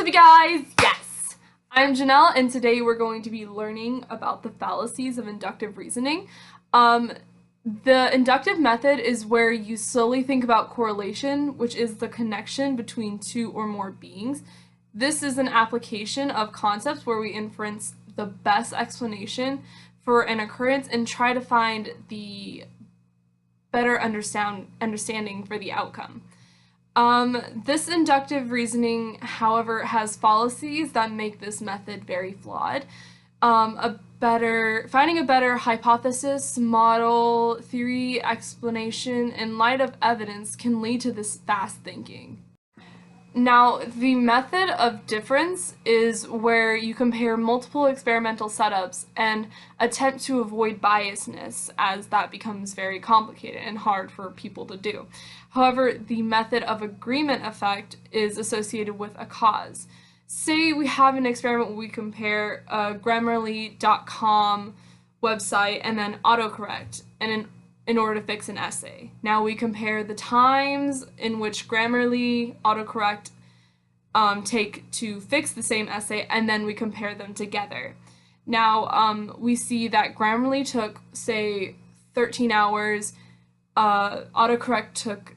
up, you guys? Yes! I'm Janelle, and today we're going to be learning about the fallacies of inductive reasoning. The inductive method is where you slowly think about correlation, which is the connection between two or more beings. This is an application of concepts where we inference the best explanation for an occurrence and try to find the better understanding for the outcome. This inductive reasoning, however, has fallacies that make this method very flawed. Finding a better hypothesis, model, theory, explanation in light of evidence can lead to this fast thinking. Now, the method of difference is where you compare multiple experimental setups and attempt to avoid biasness, as that becomes very complicated and hard for people to do. However, the method of agreement effect is associated with a cause. Say we have an experiment where we compare a Grammarly.com website and then autocorrect in order to fix an essay. Now we compare the times in which Grammarly, autocorrect take to fix the same essay, and then we compare them together. Now we see that Grammarly took, say, 13 hours, autocorrect took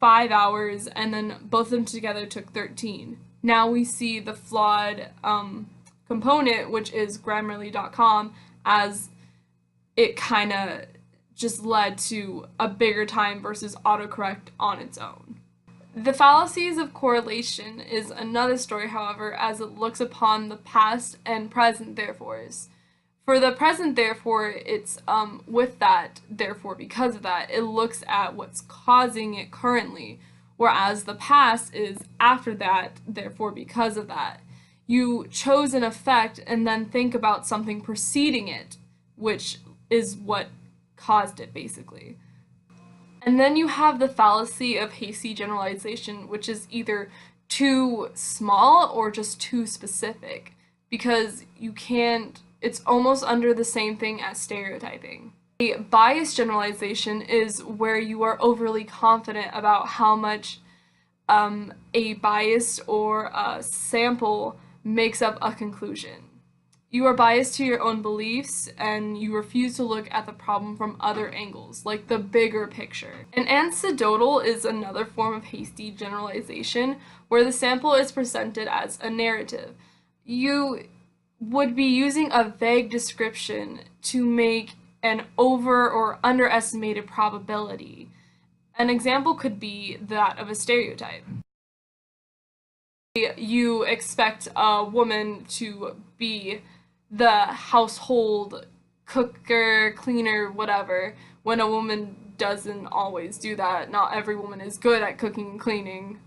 5 hours, and then both of them together took 13. Now we see the flawed component, which is Grammarly.com, as it kind of just led to a bigger time versus autocorrect on its own. The fallacies of correlation is another story, however, as it looks upon the past and present therefores. For the present therefore, it's with that, therefore because of that, it looks at what's causing it currently, whereas the past is after that, therefore because of that. You chose an effect and then think about something preceding it, which is what caused it, basically. And then you have the fallacy of hasty generalization, which is either too small or just too specific, because you can't, it's almost under the same thing as stereotyping. A biased generalization is where you are overly confident about how much a bias or a sample makes up a conclusion. You are biased to your own beliefs, and you refuse to look at the problem from other angles, like the bigger picture. An anecdotal is another form of hasty generalization, where the sample is presented as a narrative. You would be using a vague description to make an over or underestimated probability. An example could be that of a stereotype. You expect a woman to be the household cooker, cleaner, whatever, when a woman doesn't always do that. Not every woman is good at cooking and cleaning.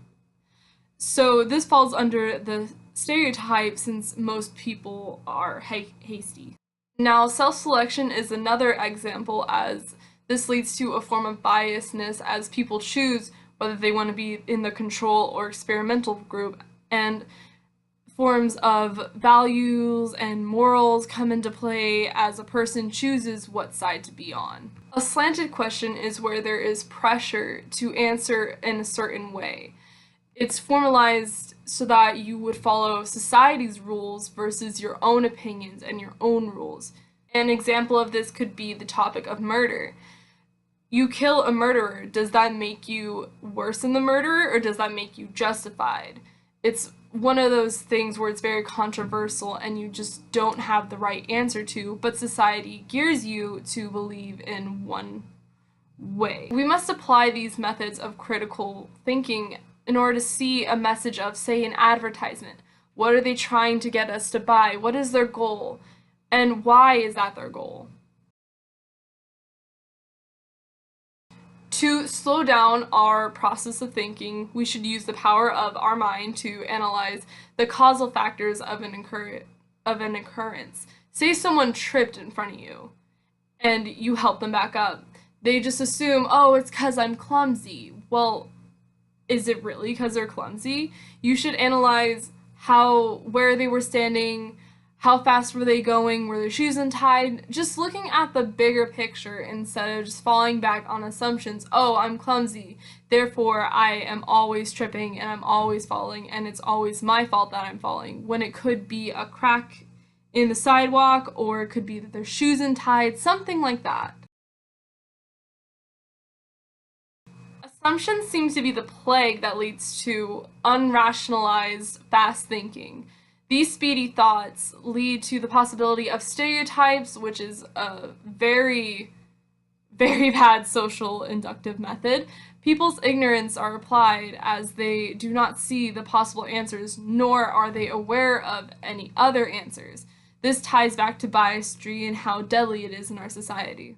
So this falls under the stereotype since most people are hasty. Now, self-selection is another example, as this leads to a form of biasness as people choose whether they want to be in the control or experimental group, and forms of values and morals come into play as a person chooses what side to be on. A slanted question is where there is pressure to answer in a certain way. It's formalized so that you would follow society's rules versus your own opinions and your own rules. An example of this could be the topic of murder. You kill a murderer, does that make you worse than the murderer, or does that make you justified? It's one of those things where it's very controversial and you just don't have the right answer to, but society gears you to believe in one way. We must apply these methods of critical thinking in order to see a message of, say, an advertisement. What are they trying to get us to buy? What is their goal? And why is that their goal? To slow down our process of thinking, we should use the power of our mind to analyze the causal factors of an occurrence. Say someone tripped in front of you, and you help them back up. They just assume, oh, it's because I'm clumsy. Well, is it really because they're clumsy? You should analyze where they were standing, How fast were they going? Were their shoes untied? Just looking at the bigger picture instead of just falling back on assumptions. Oh, I'm clumsy, therefore I am always tripping and I'm always falling and it's always my fault that I'm falling. When it could be a crack in the sidewalk or it could be that their shoes untied, something like that. Assumptions seem to be the plague that leads to unrationalized fast thinking. These speedy thoughts lead to the possibility of stereotypes, which is a very, very bad social inductive method. People's ignorance are applied as they do not see the possible answers, nor are they aware of any other answers. This ties back to biasry and how deadly it is in our society.